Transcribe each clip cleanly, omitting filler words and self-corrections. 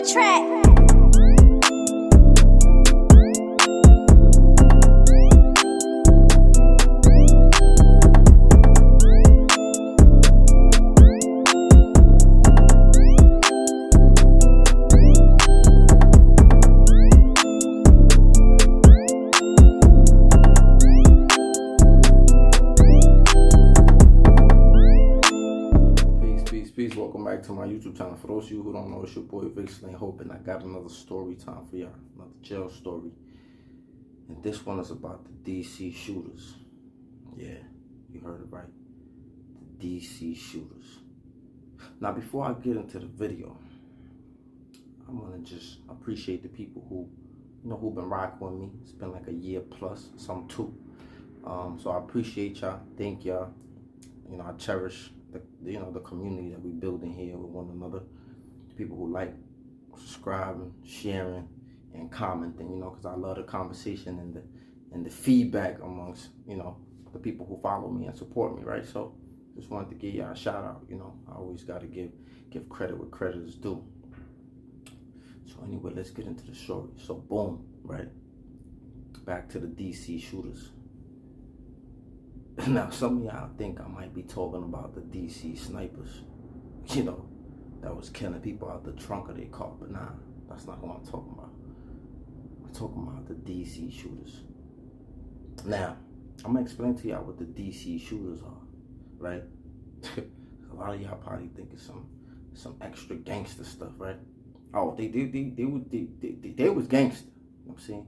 the track. Peace. Welcome back to my YouTube channel. For those of you who don't know, it's your boy Vic Slane Hope, and I got another story time for y'all, another jail story. And this one is about the DC shooters. Yeah, you heard it right. The DC shooters. Now, before I get into the video, I want to just appreciate the people who've been rocking with me. It's been like a year plus, some two. So I appreciate y'all. Thank y'all. I cherish the community that we building here with one another. People who like, subscribing, sharing, and commenting. Because I love the conversation and the feedback amongst the people who follow me and support me. Right. So just wanted to give y'all a shout out. I always got to give credit where credit is due. So anyway, let's get into the story. So boom, right. Back to the DC shooters. Now, some of y'all think I might be talking about the DC snipers, that was killing people out the trunk of their car, but nah, that's not what I'm talking about. I'm talking about the DC shooters. Now, I'm gonna explain to y'all what the DC shooters are, right? A lot of y'all probably think it's some extra gangster stuff, right? Oh, they was gangster, you know what I'm saying?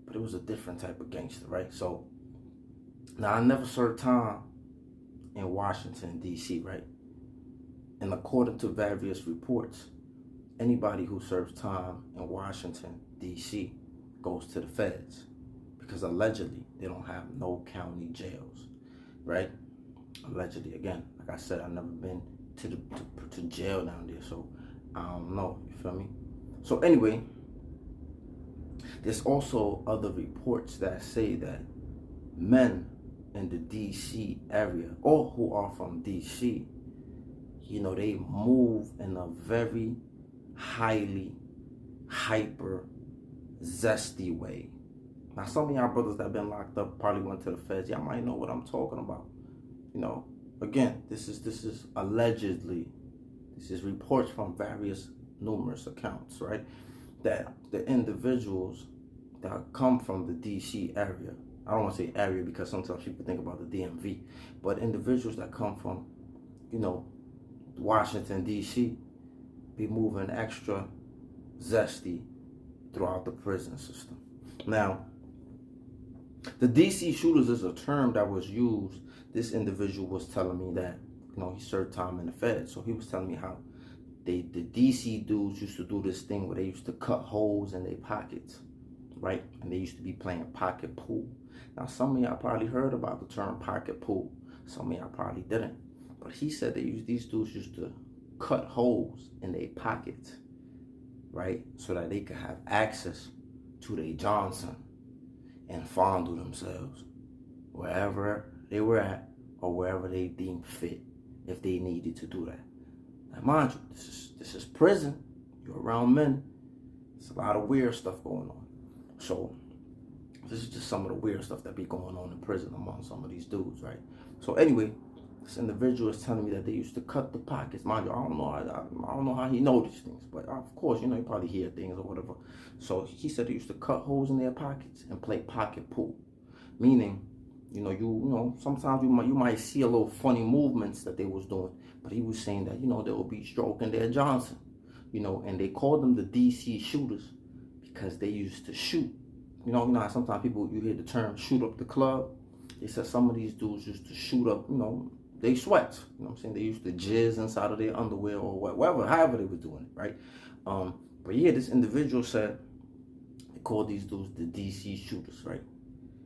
But it was a different type of gangster, right? So, now, I never served time in Washington, D.C., right? And according to various reports, anybody who serves time in Washington, D.C. goes to the feds because allegedly they don't have no county jails, right? Allegedly, again, like I said, I've never been to jail down there, so I don't know, you feel me? So anyway, there's also other reports that say that men in the DC area, or who are from DC, they move in a very highly hyper zesty way. Now, some of y'all brothers that have been locked up probably went to the feds. Y'all might know what I'm talking about. Again, this is allegedly, this is reports from numerous accounts, right? That the individuals that come from the DC area, I don't want to say area because sometimes people think about the DMV, but individuals that come from, Washington, D.C., be moving extra zesty throughout the prison system. Now, the DC shooters is a term that was used. This individual was telling me that, he served time in the Fed. So he was telling me how the DC dudes used to do this thing where they used to cut holes in their pockets, right? And they used to be playing pocket pool. Now, some of y'all probably heard about the term pocket pool. Some of y'all probably didn't. But he said these dudes used to cut holes in their pockets, right? So that they could have access to their Johnson and fondle themselves wherever they were at or wherever they deemed fit if they needed to do that. Now, mind you, this is prison. You're around men. There's a lot of weird stuff going on. So this is just some of the weird stuff that be going on in prison among some of these dudes, right? So anyway, this individual is telling me that they used to cut the pockets. Mind you, I don't know how he knows these things, but of course, you probably hear things or whatever. So he said they used to cut holes in their pockets and play pocket pool, meaning, sometimes you might see a little funny movements that they was doing, but he was saying that they will be stroking their Johnson, and they called them the DC shooters because they used to shoot. You know how sometimes you hear the term shoot up the club. They said some of these dudes used to shoot up, they sweat. You know what I'm saying? They used to jizz inside of their underwear or whatever, however they were doing it, right? But yeah, this individual said they called these dudes the DC shooters, right?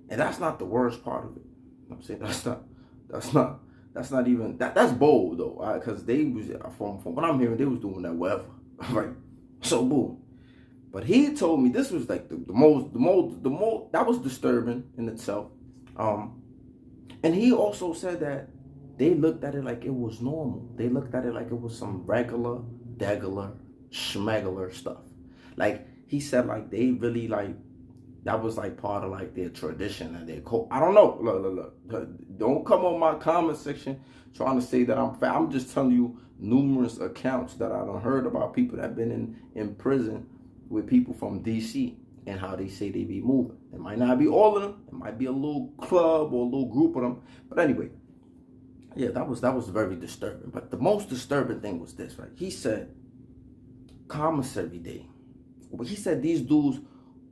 And that's not the worst part of it. You know what I'm saying? That's not even, that's bold though, because they was, from what I'm hearing, they was doing that whatever, right? So boom. But he told me this was like the most, that was disturbing in itself. And he also said that they looked at it like it was normal. They looked at it like it was some regular schmegular stuff. Like he said, like they really like that was like part of like their tradition and their cult. I don't know. Look. Don't come on my comment section trying to say that I'm fat. I'm just telling you numerous accounts that I done heard about people that have been in prison with people from DC and how they say they be moving. It might not be all of them. It might be a little club or a little group of them. But anyway, yeah, that was very disturbing. But the most disturbing thing was this, right? He said commissary day. But he said these dudes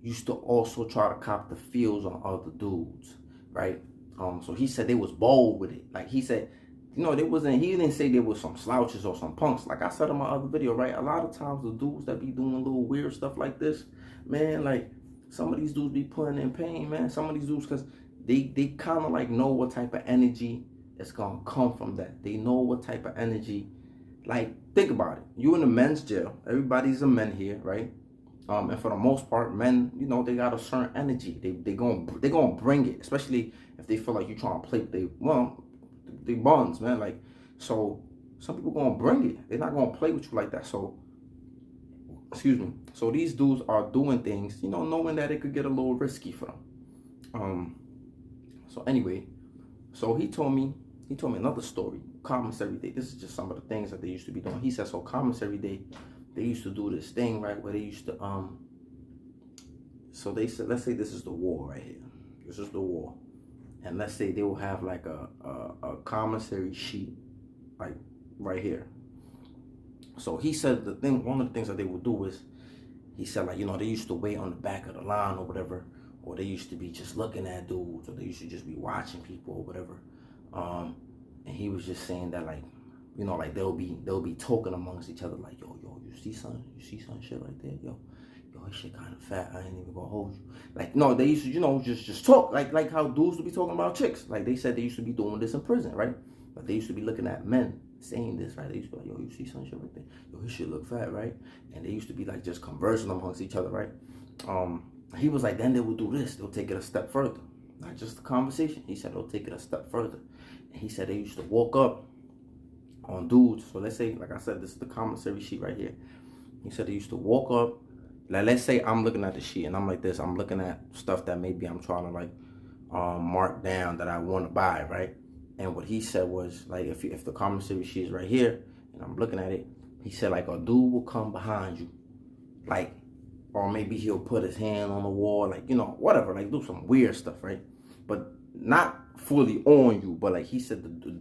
used to also try to cop the feels on other dudes, right? So he said they was bold with it. Like he said, you know, he didn't say there was some slouches or some punks. Like I said in my other video, right? A lot of times the dudes that be doing little weird stuff like this, man, like some of these dudes be putting in pain, man. Some of these dudes, because they kind of like know what type of energy is going to come from that. They know what type of energy, like think about it. You in a men's jail. Everybody's a men here, right? And for the most part, men, you know, they got a certain energy. They gonna bring it, especially if they feel like you trying to play. They buns, man. Like, so some people gonna bring it. They're not gonna play with you like that. So, excuse me. So these dudes are doing things, you know, knowing that it could get a little risky for them. So anyway, so he told me another story. Commissary day. This is just some of the things that they used to be doing. He said, so commissary day, they used to do this thing, right, where they used to, so they said, let's say this is the war right here. This is the war. And let's say they will have like a commissary sheet, like right here. So he said one of the things that they would do is, he said, like, you know, they used to wait on the back of the line or whatever, or they used to be just looking at dudes, or they used to just be watching people or whatever. And he was just saying that, like, you know, like they'll be talking amongst each other, like, yo, you see some shit right there, yo, this shit kind of fat. I ain't even gonna hold you. Like, no, they used to, you know, just talk like how dudes would be talking about chicks. Like they said they used to be doing this in prison, right? But they used to be looking at men saying this, right? They used to be like, yo, you see some shit right there? Yo, his shit look fat, right? And they used to be like just conversing amongst each other, right? He was like, then they will do this. They'll take it a step further. Not just the conversation. He said they'll take it a step further. And he said they used to walk up on dudes. So let's say, like I said, this is the commissary sheet right here. He said they used to walk up. Like, let's say I'm looking at the sheet and I'm like this. I'm looking at stuff that maybe I'm trying to like mark down that I want to buy, right? And what he said was, like, if the commissary sheet is right here and I'm looking at it, he said, like, a dude will come behind you, like, or maybe he'll put his hand on the wall, like, you know, whatever, like, do some weird stuff, right? But not fully on you, but like he said,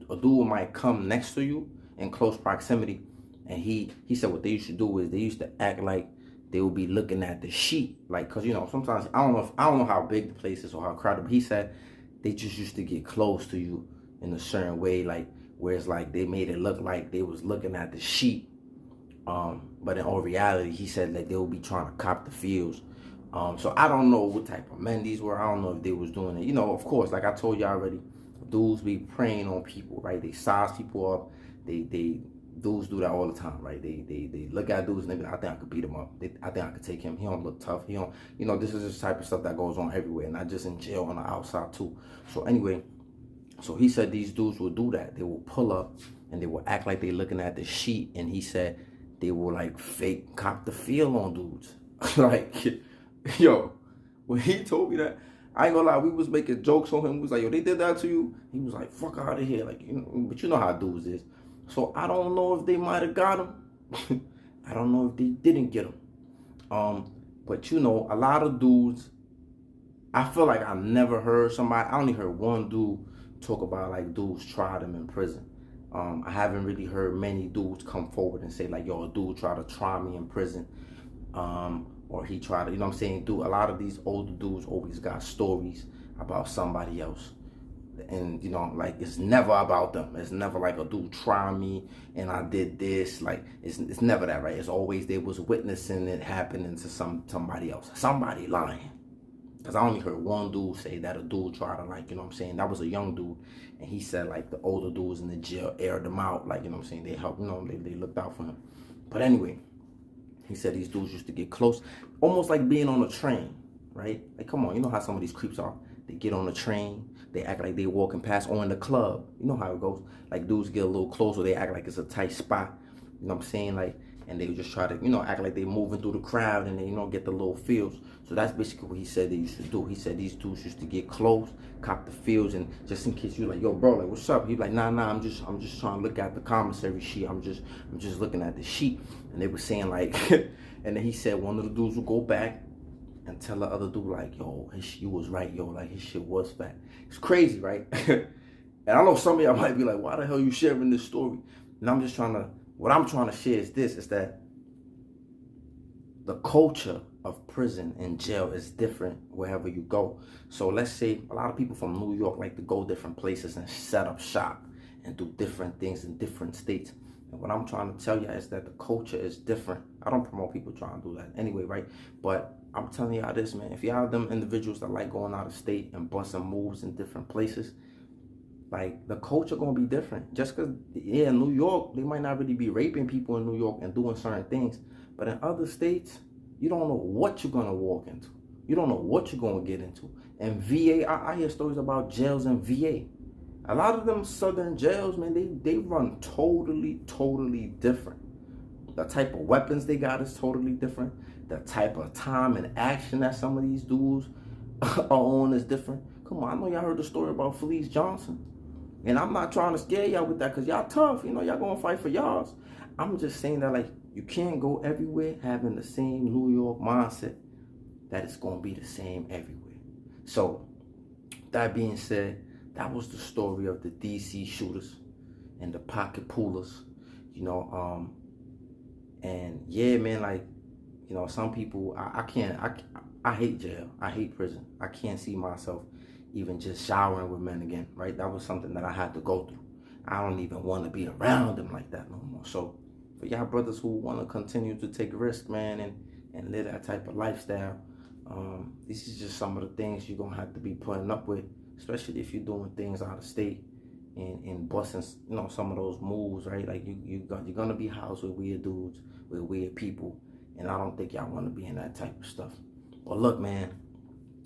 a dude might come next to you in close proximity, and he said what they used to do is they used to act like they would be looking at the sheet, like, cause you know sometimes I don't know how big the place is or how crowded, but he said they just used to get close to you in a certain way, like where it's like they made it look like they was looking at the sheet, but in all reality, he said that they would be trying to cop the feels. So I don't know what type of men these were. I don't know if they was doing it. You know, of course, like I told you already, dudes be preying on people, right? They size people up. Dudes do that all the time, right? They look at dudes and they be like, I think I could beat him up. I think I could take him. He don't look tough. He don't, you know, this is this type of stuff that goes on everywhere, not just in jail, on the outside too. So anyway, so he said these dudes will do that. They will pull up and they will act like they looking at the sheet, and he said they will like fake cop the feel on dudes. Like, yo, when he told me that, I ain't gonna lie, we was making jokes on him. We was like, yo, they did that to you? He was like, fuck out of here. Like, you know, but you know how dudes is. So I don't know if they might have got him. I don't know if they didn't get him. But you know, a lot of dudes, I feel like I never heard somebody, I only heard one dude talk about like dudes tried him in prison. I haven't really heard many dudes come forward and say like, yo, a dude tried to try me in prison. Or he tried to, you know what I'm saying? A lot of these older dudes always got stories about somebody else. And, you know, like, it's never about them. It's never like a dude tried me and I did this. Like, it's never that, right? It's always they was witnessing it happening to somebody else. Somebody lying. Because I only heard one dude say that a dude tried to, like, you know what I'm saying? That was a young dude. And he said, like, the older dudes in the jail aired them out. Like, you know what I'm saying? They helped, you know, they looked out for him. But anyway, he said these dudes used to get close, almost like being on a train, right? Like, come on, you know how some of these creeps are. They get on the train, they act like they walking past, or in the club. You know how it goes. Like, dudes get a little closer, they act like it's a tight spot. You know what I'm saying? Like, and they would just try to, act like they moving through the crowd and they, get the little feels. So that's basically what he said they used to do. He said these dudes used to get close, cop the feels, and just in case you like, yo, bro, like, what's up? He'd be like, nah, I'm just trying to look at the commissary sheet. I'm just looking at the sheet. And they were saying like, and then he said one of the dudes would go back and tell the other dude like, yo, you was right, yo, like his shit was fat. It's crazy, right? And I know some of y'all might be like, why the hell you sharing this story? And what I'm trying to share is that the culture of prison and jail is different wherever you go. So let's say a lot of people from New York like to go different places and set up shop and do different things in different states. And what I'm trying to tell you is that the culture is different. I don't promote people trying to do that anyway, right? But I'm telling y'all this, man. If y'all have them individuals that like going out of state and busting moves in different places, like, the culture gonna be different. Just because, yeah, in New York, they might not really be raping people in New York and doing certain things. But in other states, you don't know what you're gonna walk into. You don't know what you're gonna get into. And VA, I hear stories about jails in VA. A lot of them southern jails, man, they run totally different. The type of weapons they got is totally different. The type of time and action that some of these dudes are on is different. Come on, I know y'all heard the story about Felice Johnson. And I'm not trying to scare y'all with that because y'all tough. Y'all going to fight for y'all. I'm just saying that, like, you can't go everywhere having the same New York mindset that it's going to be the same everywhere. So, that being said, that was the story of the DC shooters and the pocket pullers. And yeah, man, like, some people, I hate jail. I hate prison. I can't see myself even just showering with men again, right? That was something that I had to go through. I don't even want to be around them like that no more. So for y'all brothers who want to continue to take risks, man, and live that type of lifestyle, this is just some of the things you're going to have to be putting up with, especially if you're doing things out of state and busting, some of those moves, right? Like, you're going to be housed with weird dudes, with weird people, and I don't think y'all want to be in that type of stuff. But look, man,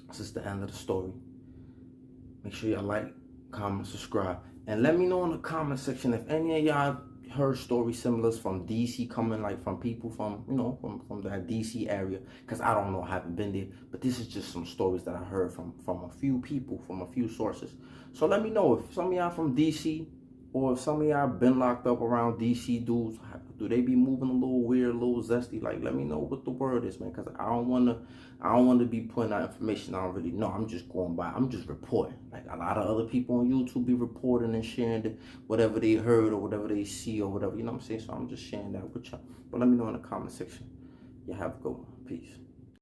this is the end of the story. Make sure y'all like, comment, subscribe. And let me know in the comment section if any of y'all heard stories similar from DC, coming like from people from, from that DC area. Because I don't know, I haven't been there. But this is just some stories that I heard from a few people, from a few sources. So let me know if some of y'all from DC, or if some of y'all been locked up around DC dudes. Do they be moving a little weird, a little zesty? Like, let me know what the word is, man. Because I don't want to be putting out information I don't really know. I'm just going by. I'm just reporting. Like, a lot of other people on YouTube be reporting and sharing whatever they heard or whatever they see or whatever. You know what I'm saying? So I'm just sharing that with y'all. But let me know in the comment section. Y'all have a good one. Peace.